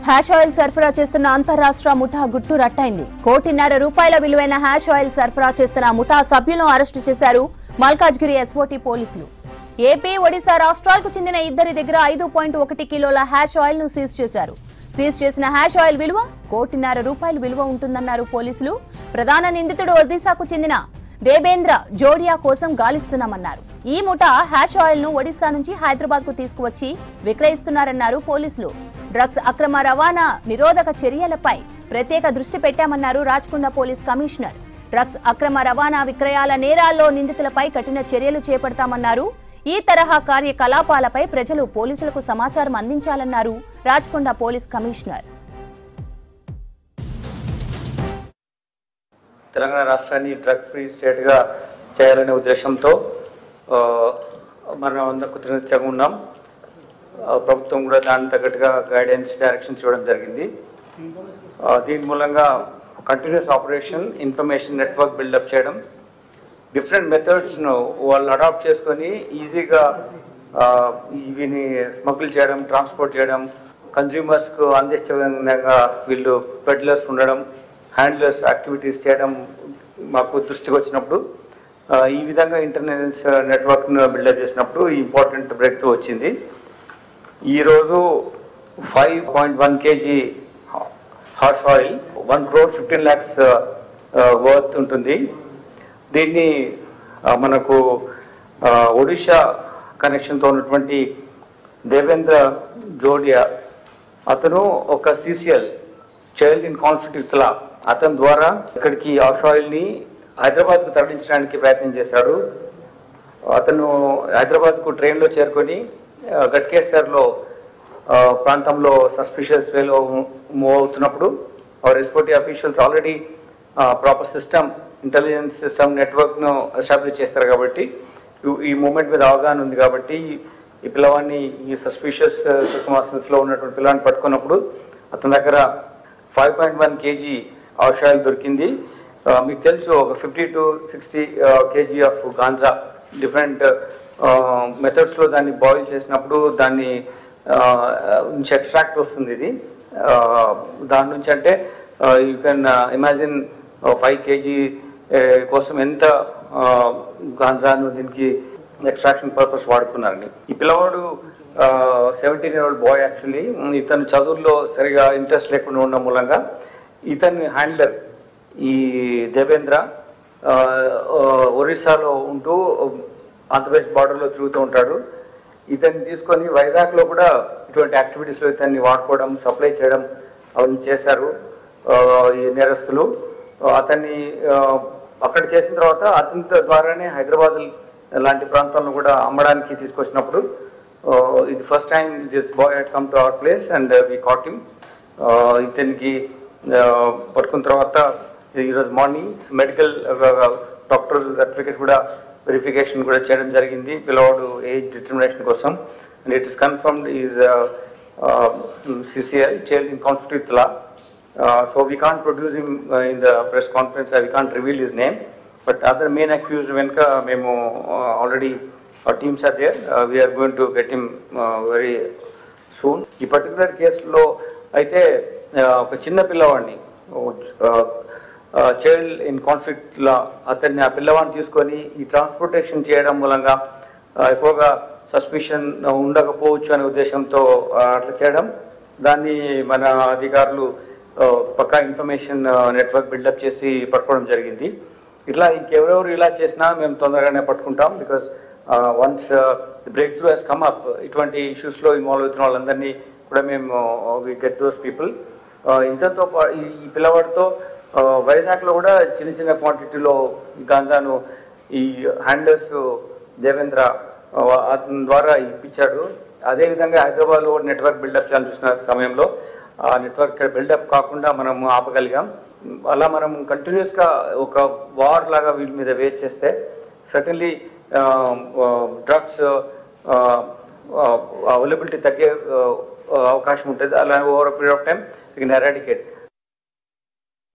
Hash oil సరఫరా చేస్తున్న అంతర్రాష్ట్ర ముఠా గుట్టు రట్టయింది. ₹1.5 కోటి విలువైన హ్యాష్ ఆయిల్ సరఫరా చేస్తున్న ముఠా సభ్యులను అరెస్టు చేశారు మల్కాజ్గిరి ఎస్ఓటీ పోలీసులు. ఏపీ, ఒడిశా రాష్ట్రాలకు చెందిన ఇద్దరి దగ్గర 5.1 కిలోల హ్యాష్ ఆయిల్ ను సీజ్ చేశారు. సీజ్ చేసిన హ్యాష్ ఆయిల్ విలువ ₹1.5 కోటి విలువ ఉంటుందన్నారు పోలీసులు. ప్రధాన నిందితుడు ఒడిశాకు చెందిన దేబేంద్ర జోడియా కోసం గాలిస్తున్నామన్నారు. ఈ ముఠా హ్యాష్ ఆయిల్ ను ఒడిశా నుంచి హైదరాబాద్ కు తీసుకువచ్చి విక్రయిస్తున్నారన్నారు పోలీసులు. డ్రగ్స్ అక్రమ రవాణా నిరోధక చర్యలపై ప్రత్యేక దృష్టి పెట్టామన్నారు రాచకొండ పోలీస్ కమిషనర్. డ్రగ్స్ అక్రమ రవాణా విక్రయాల నేరాల్లో నిందితులపై కఠిన చర్యలు చేపడతామన్నారు. ఈ తరహా కార్యకలాపాలపై ప్రజలు పోలీసులకు సమాచారం అందించాలన్నారు రాచకొండ పోలీస్ కమిషనర్. తెలంగాణ రాష్ట్రాన్ని డ్రగ్ ఫ్రీ స్టేట్గా చేయాలనే ఉద్దేశంతో మనం అందరూ కృతజ్ఞతగా ఉన్నాం. ప్రభుత్వం కూడా దాని తగ్గట్టుగా గైడెన్స్, డైరెక్షన్స్ ఇవ్వడం జరిగింది. దీని మూలంగా continuous operation, information network buildup చేయడం, డిఫరెంట్ మెథడ్స్ను వాళ్ళు అడాప్ట్ చేసుకొని ఈజీగా ఇవిని స్మగుల్ చేయడం, ట్రాన్స్పోర్ట్ చేయడం, కన్జ్యూమర్స్కు అందించే విధంగా వీళ్ళు పెడ్లర్స్ ఉండడం, హ్యాండ్లర్స్ యాక్టివిటీస్ చేయడం మాకు దృష్టికి వచ్చినప్పుడు ఈ విధంగా ఇంటర్నెట్ నెట్వర్క్ను బిల్డప్ చేసినప్పుడు ఇంపార్టెంట్ బ్రేక్ త్రూ వచ్చింది. ఈరోజు 5.1 kg హార్స్ ఆయిల్ 1,15,00,000 వర్త్ ఉంటుంది. దీన్ని మనకు ఒడిషా కనెక్షన్తో ఉన్నటువంటి దేవేంద్ర జోడియా అతను ఒక CCL child in conflict with లా అతని ద్వారా ఇక్కడికి హార్స్ ఆయిల్ని హైదరాబాద్కు తరలించడానికి ప్రయత్నం చేశాడు. అతను హైదరాబాద్కు ట్రైన్లో చేరుకొని గట్కేసర్లో ప్రాంతంలో సస్పిషియస్ వేలో మూవ్ అవుతున్నప్పుడు our SOT officials already proper system, intelligence system నెట్వర్క్ను ఎస్టాబ్లిష్ చేస్తారు కాబట్టి ఈ మూమెంట్ మీద అవగాహన ఉంది కాబట్టి ఈ పిల్లవాడిని ఈ సస్పిషియస్ సిర్కమ్స్టాన్సెస్లో ఉన్నటువంటి పిల్లవాడిని పట్టుకున్నప్పుడు అతని దగ్గర 5.1 kg హార్స్ ఆయిల్ దొరికింది. మీకు తెలుసు ఒక 50 to 60 kg of ganja different మెథడ్స్లో దాన్ని బాయిల్ చేసినప్పుడు దాన్ని నుంచి ఎక్స్ట్రాక్ట్ వస్తుంది. ఇది దాని నుంచి అంటే యూ కెన్ ఇమాజిన్ 5 kg కోసం ఎంత గాంజాను దీనికి ఎక్స్ట్రాక్షన్ పర్పస్ వాడుతున్నారని. ఈ పిల్లవాడు 17-year-old బాయ్. యాక్చువల్లీ ఇతను చదువుల్లో సరిగా ఇంట్రెస్ట్ లేకుండా ఉండడం మూలంగా ఇతని హ్యాండ్లర్ ఈ దేవేంద్ర ఒరిస్సాలో ఉంటూ ఆంధ్రప్రదేశ్ బార్డర్లో తిరుగుతూ ఉంటాడు. ఇతన్ని తీసుకొని వైజాగ్లో కూడా ఇటువంటి యాక్టివిటీస్లో ఇతన్ని వాడుకోవడం, సప్లై చేయడం అవన్నీ చేశారు ఈ నేరస్తులు. అతన్ని అక్కడ చేసిన తర్వాత అతని ద్వారానే హైదరాబాద్ లాంటి ప్రాంతాలను కూడా అమ్మడానికి తీసుకొచ్చినప్పుడు ఇది first time this boy had come to our place and we caught him. ఇతనికి పట్టుకున్న తర్వాత ఈరోజు మార్నింగ్ మెడికల్ డాక్టర్ సర్టిఫికేట్ కూడా వెరిఫికేషన్ కూడా చేయడం జరిగింది పిల్లవాడు ఏజ్ డిటర్మినేషన్ కోసం. And it is confirmed is CCL child in conflict with law. So we can't produce him in the press conference, we can't reveal his name. But other main accused వెనుక మేము already our teams are there. We are going to get him very soon. ఈ particular కేసులో అయితే ఒక చిన్న పిల్లవాడిని child in conflict లా అతన్ని ఆ పిల్లవాడిని తీసుకొని ఈ ట్రాన్స్పోర్టేషన్ చేయడం మూలంగా ఎక్కువగా సస్పిషన్ ఉండకపోవచ్చు అనే ఉద్దేశంతో అట్లా చేయడం, దాన్ని మన అధికారులు పక్కా ఇన్ఫర్మేషన్ నెట్వర్క్ బిల్డప్ చేసి పట్టుకోవడం జరిగింది. ఇట్లా ఇంకెవరెవరు ఇలా చేసినా మేము తొందరగానే పట్టుకుంటాం. Because once break through he's come up, ఇటువంటి ఇష్యూస్లో ఇన్వాల్వ్ అవుతున్న వాళ్ళందరినీ కూడా మేము వి గెట్ దోస్ పీపుల్. ఇంతతో ఈ పిల్లవాడితో వైజాగ్లో కూడా చిన్న చిన్న క్వాంటిటీలో గాంజాను ఈ హ్యాండ్లర్స్ దేవేంద్ర అతని ద్వారా ఇప్పించాడు. అదేవిధంగా హైదరాబాద్లో నెట్వర్క్ బిల్డప్ చేయాలని చూసిన సమయంలో ఆ నెట్వర్క్ బిల్డప్ కాకుండా మనం ఆపగలిగాం. అలా మనం కంటిన్యూస్గా ఒక వార్ లాగా వీటి మీద వేట్ చేస్తే సర్టన్లీ డ్రగ్స్ అవైలబిలిటీ తగ్గే అవకాశం ఉంటుంది. అలా over period of time we can eradicate.